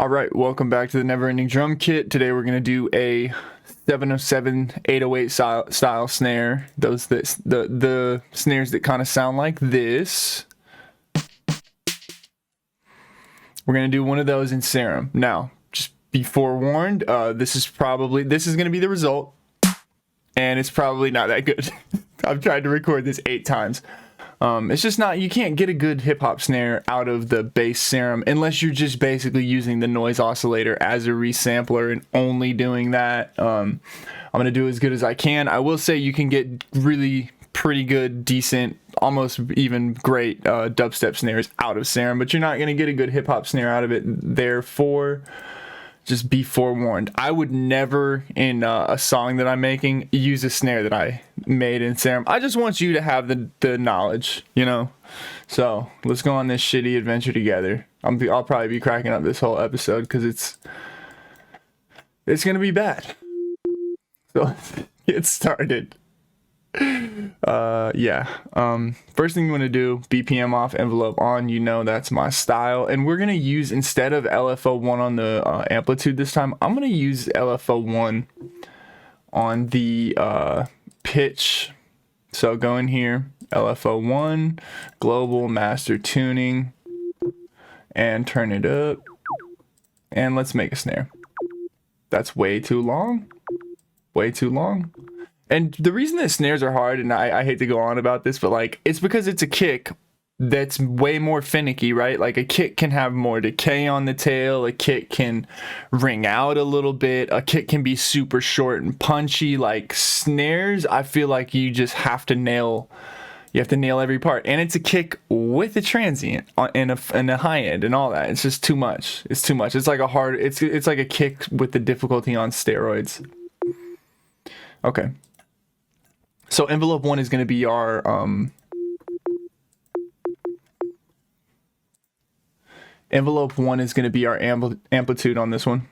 All right, welcome back to the Never Ending Drum Kit. Today we're gonna do a 707 808 style snare. The snares that kind of sound like this. We're gonna do one of those in Serum. Now, just be forewarned, this is gonna be the result, and it's probably not that good. I've tried to record this 8 times. It's just not, you can't get a good hip hop snare out of the bass Serum unless you're just basically using the noise oscillator as a resampler and only doing that. I'm going to do as good as I can. I will say you can get really pretty good, decent, almost even great dubstep snares out of Serum, but you're not going to get a good hip hop snare out of it. Therefore, just be forewarned. I would never, in a song that I'm making, use a snare that I made in Serum. I just want you to have the knowledge, you know? So, let's go on this shitty adventure together. I'll probably be cracking up this whole episode because it's gonna be bad. So, let's get started. First thing you want to do, BPM off, envelope on. You know that's my style, and we're gonna use, instead of LFO1 on the amplitude this time, I'm gonna use LFO1 on the pitch. So go in here, LFO1, global master tuning, and turn it up, and let's make a snare. That's way too long. And the reason that snares are hard, and I hate to go on about this, but like, it's because it's a kick that's way more finicky, right? Like a kick can have more decay on the tail, a kick can ring out a little bit, a kick can be super short and punchy. Like snares, I feel like you just have to nail, every part. And it's a kick with a transient and a high end and all that. It's just too much. It's too much. It's like it's like a kick with the difficulty on steroids. Okay. So envelope 1 is going to be our amplitude on this one.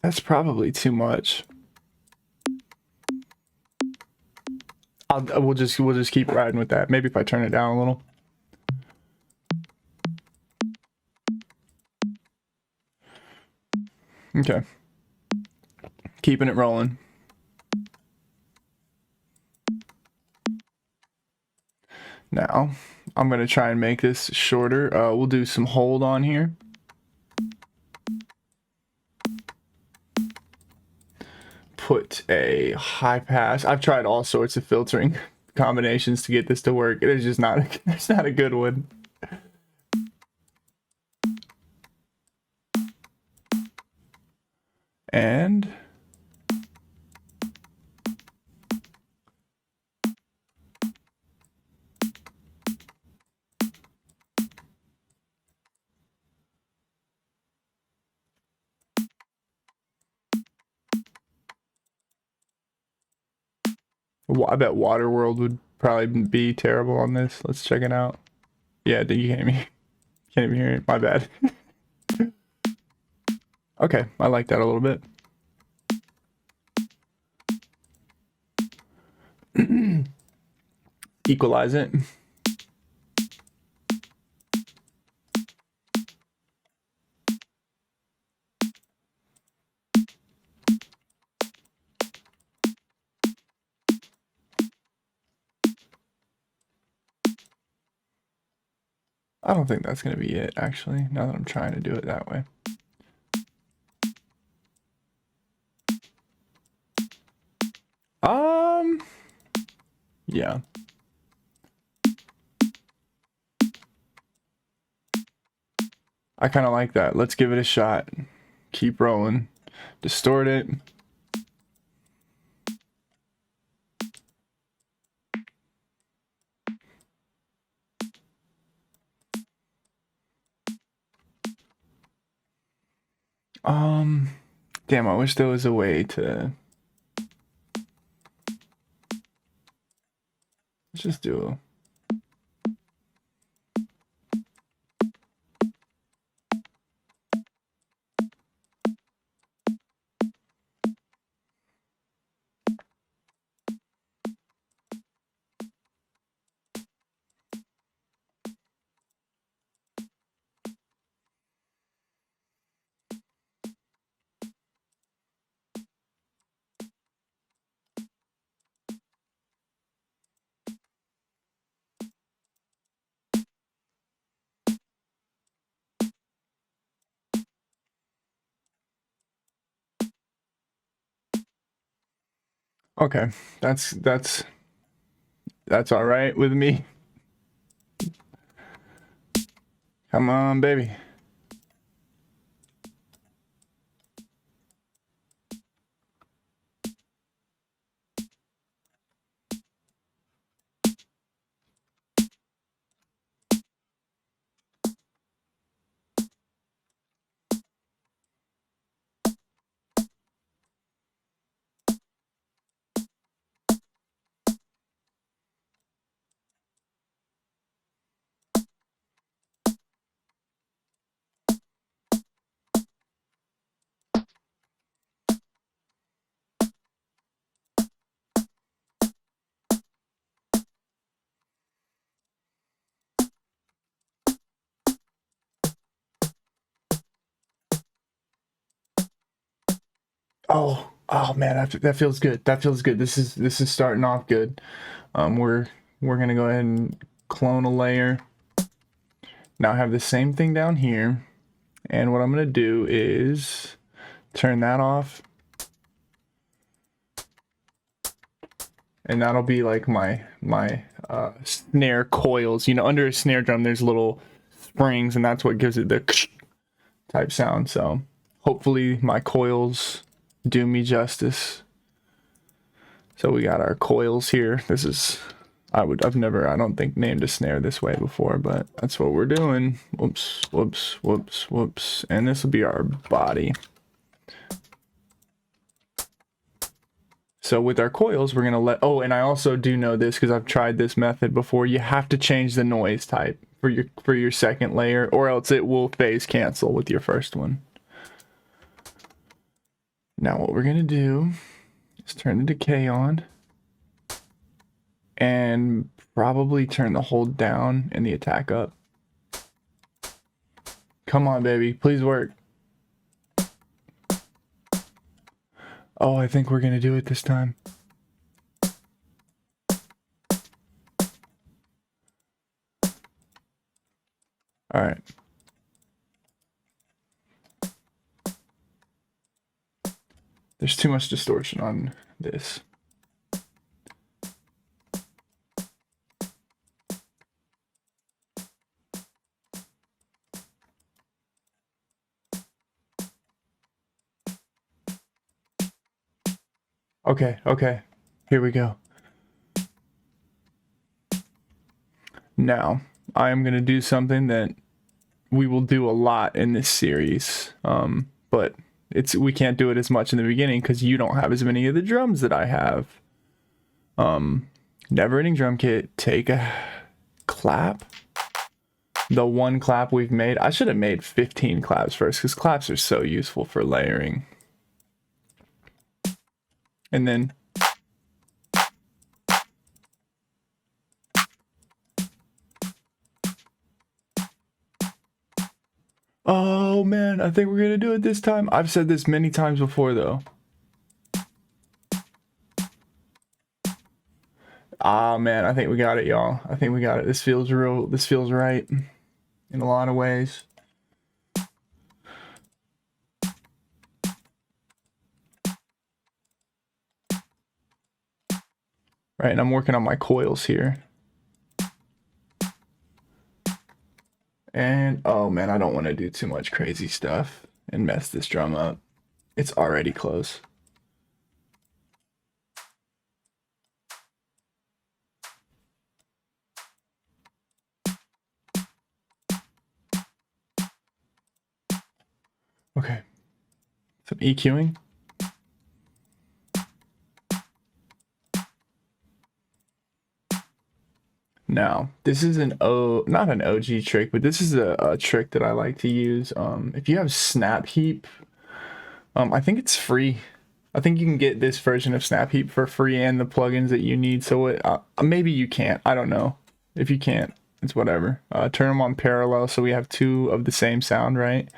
That's probably too much. We'll just keep riding with that. Maybe if I turn it down a little. Okay. Keeping it rolling. Now, I'm going to try and make this shorter. We'll do some hold on here. Put a high pass. I've tried all sorts of filtering combinations to get this to work. It's just not a good one. And I bet Waterworld would probably be terrible on this. Let's check it out. Yeah, you can't even hear it. My bad. Okay, I like that a little bit. Equalize it. I don't think that's going to be it, actually, now that I'm trying to do it that way. Yeah. I kind of like that. Let's give it a shot. Keep rolling. Distort it. Damn, I wish there was a way to Let's just do okay. That's all right with me. Come on, baby. Oh man, that feels good. That feels good. This is starting off good. We're gonna go ahead and clone a layer. Now I have the same thing down here, and what I'm gonna do is turn that off, and that'll be like my snare coils. You know, under a snare drum, there's little springs, and that's what gives it the type sound. So hopefully my coils do me justice. So we got our coils here. This is, I've never, I don't think, named a snare this way before, but that's what we're doing. Whoops, whoops, whoops, whoops. And this will be our body. So with our coils, we're gonna let, oh, and I also do know this because I've tried this method before. You have to change the noise type for your second layer, or else it will phase cancel with your first one. Now what we're gonna do is turn the decay on and probably turn the hold down and the attack up. Come on, baby, please work. Oh, I think we're gonna do it this time. All right. There's too much distortion on this. Okay, okay, here we go. Now, I am gonna do something that we will do a lot in this series, but we can't do it as much in the beginning because you don't have as many of the drums that I have. Never ending drum kit, take a clap. The one clap we've made, I should have made 15 claps first because claps are so useful for layering. And then oh man, I think we're gonna do it this time. I've said this many times before though. Ah man, I think we got it, y'all. I think we got it. This feels real. This feels right in a lot of ways. Right, and I'm working on my coils here. And oh man, I don't want to do too much crazy stuff and mess this drum up. It's already close. Okay, some EQing. Now, this is not an OG trick, but this is a trick that I like to use. If you have Snap Heap, I think it's free. I think you can get this version of Snap Heap for free and the plugins that you need. So maybe you can't. I don't know. If you can't, it's whatever. Turn them on parallel so we have two of the same sound, right?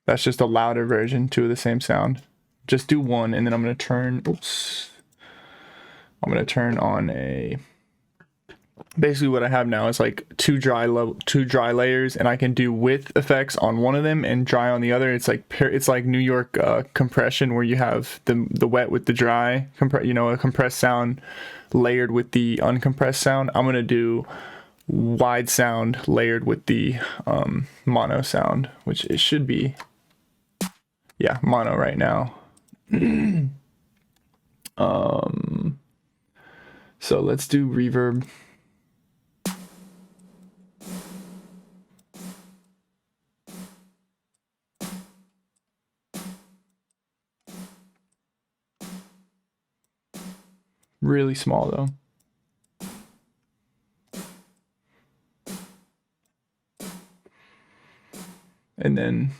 That's just a louder version, two of the same sound. Just do one, and then I'm gonna turn. Oops. I'm gonna turn on a. Basically, what I have now is like two dry layers, and I can do width effects on one of them and dry on the other. It's like New York compression, where you have the wet with the dry, a compressed sound layered with the uncompressed sound. I'm gonna do wide sound layered with the mono sound, which it should be, yeah, mono right now. So let's do reverb. Really small though. And then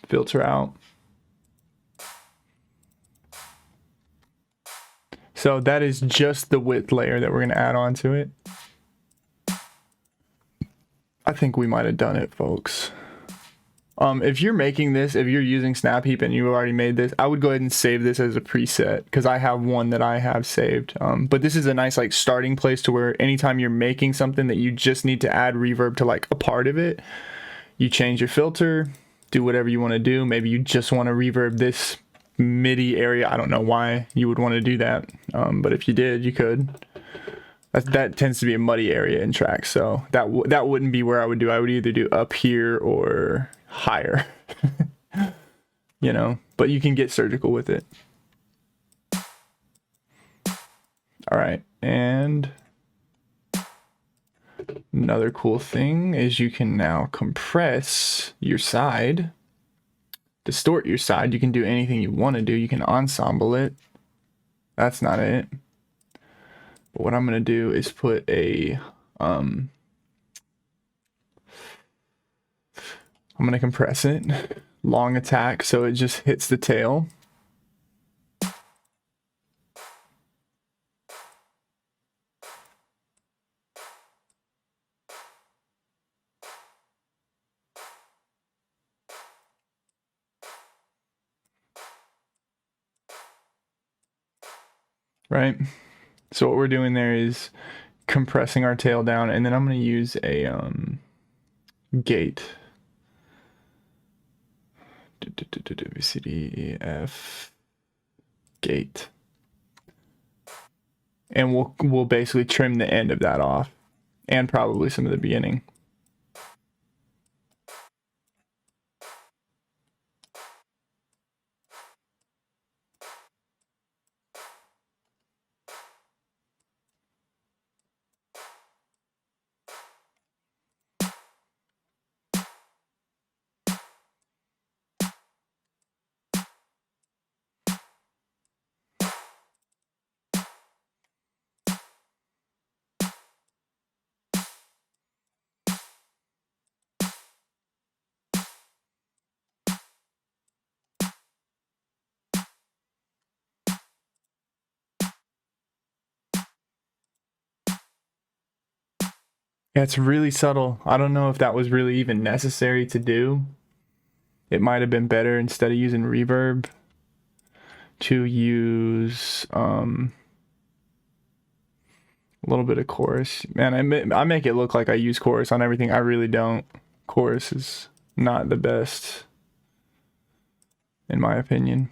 filter out. So that is just the width layer that we're going to add on to it. I think we might have done it, folks. If you're making this, if you're using Snap Heap and you already made this, I would go ahead and save this as a preset, because I have one that I have saved. But this is a nice like starting place to where anytime you're making something that you just need to add reverb to like a part of it, you change your filter, do whatever you want to do. Maybe you just want to reverb this MIDI area. I don't know why you would want to do that, but if you did, you could. That tends to be a muddy area in tracks, so that wouldn't be where I would do. I would either do up here or higher, you know, but you can get surgical with it. All right, and another cool thing is you can now compress your side, distort your side. You can do anything you want to do. You can ensemble it. That's not it. But what I'm going to do is put a, I'm going to compress it, long attack, so it just hits the tail. Right? So what we're doing there is compressing our tail down, and then I'm going to use a gate. C, D, E, F, gate. And we'll basically trim the end of that off, and probably some of the beginning. Yeah, it's really subtle. I don't know if that was really even necessary to do. It might have been better, instead of using reverb, to use a little bit of chorus. Man, I make it look like I use chorus on everything. I really don't. Chorus is not the best, in my opinion.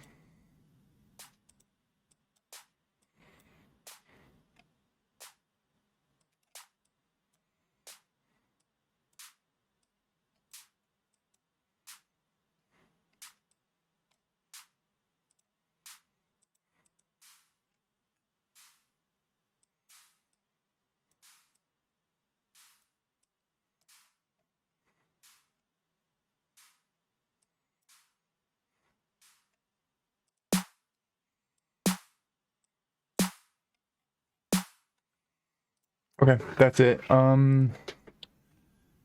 Okay, that's it. Now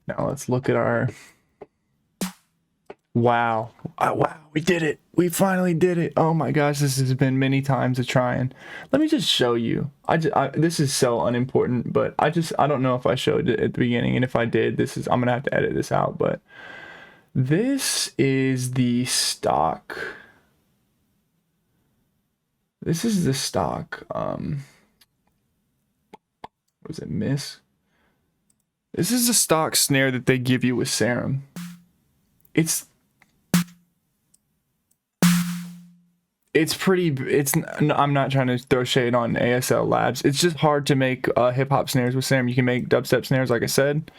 let's look at our. Wow. Wow, we did it. We finally did it. Oh my gosh, this has been many times of trying. Let me just show you. This is so unimportant, but I don't know if I showed it at the beginning, and if I did, I'm gonna have to edit this out, but this is the stock. This is the stock. Was it Miss? This is the stock snare that they give you with Serum. I'm not trying to throw shade on ASL Labs. It's just hard to make hip hop snares with Serum. You can make dubstep snares, like I said.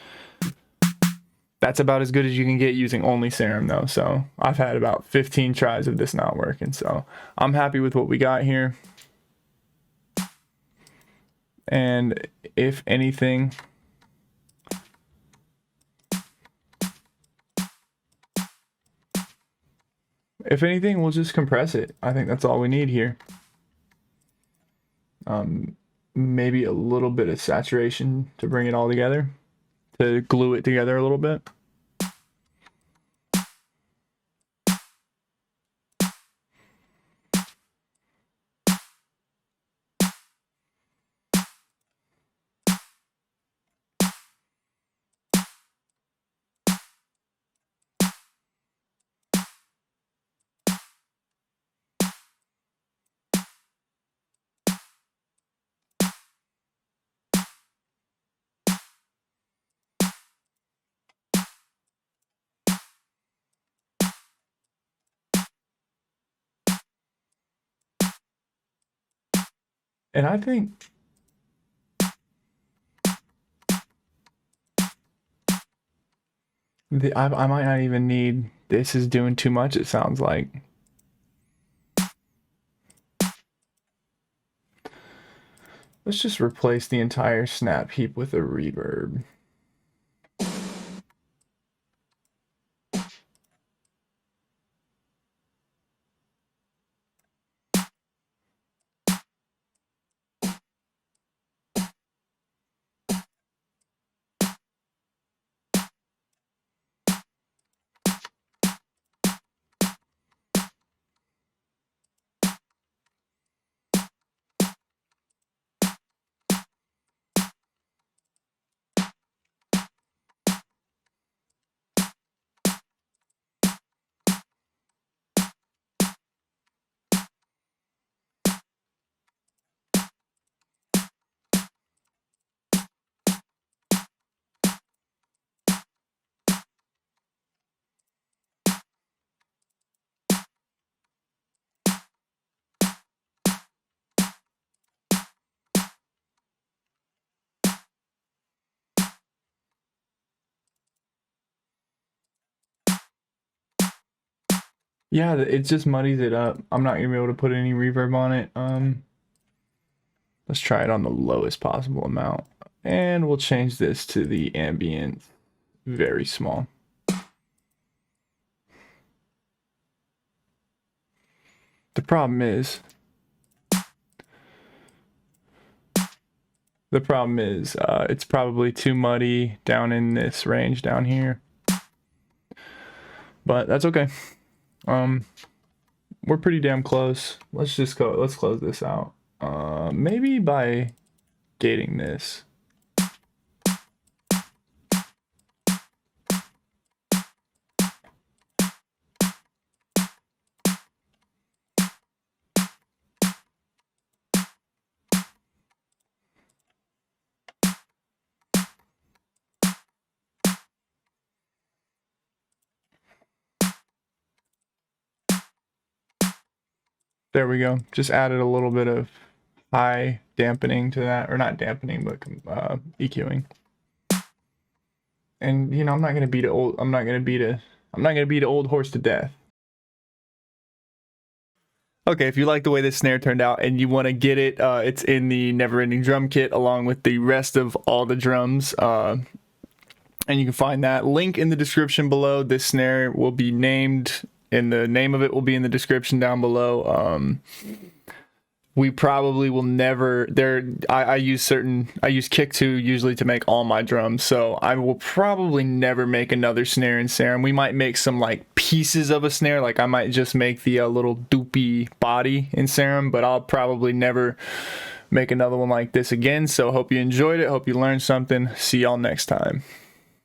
That's about as good as you can get using only Serum, though. So I've had about 15 tries of this not working. So I'm happy with what we got here. And if anything, we'll just compress it. I think that's all we need here. Maybe a little bit of saturation to bring it all together, to glue it together a little bit. And I think I might not even need, this is doing too much, it sounds like. Let's just replace the entire snap heap with a reverb. Yeah, it just muddies it up. I'm not gonna be able to put any reverb on it. Let's try it on the lowest possible amount. And we'll change this to the ambient very small. The problem is it's probably too muddy down in this range down here. But that's okay. We're pretty damn close. Let's close this out. Maybe by gating this. There we go. Just added a little bit of high dampening to that, or not dampening, but EQing. And you know, I'm not gonna beat an old horse to death. Okay, if you like the way this snare turned out and you want to get it, it's in the Never Ending Drum Kit along with the rest of all the drums. And you can find that link in the description below. This snare will be named, and the name of it will be in the description down below. we probably will never I use kick 2 usually to make all my drums, so I will probably never make another snare in Serum. We might make some like pieces of a snare, like I might just make the little doopy body in Serum, but I'll probably never make another one like this again. So hope you enjoyed it, hope you learned something. See y'all next time.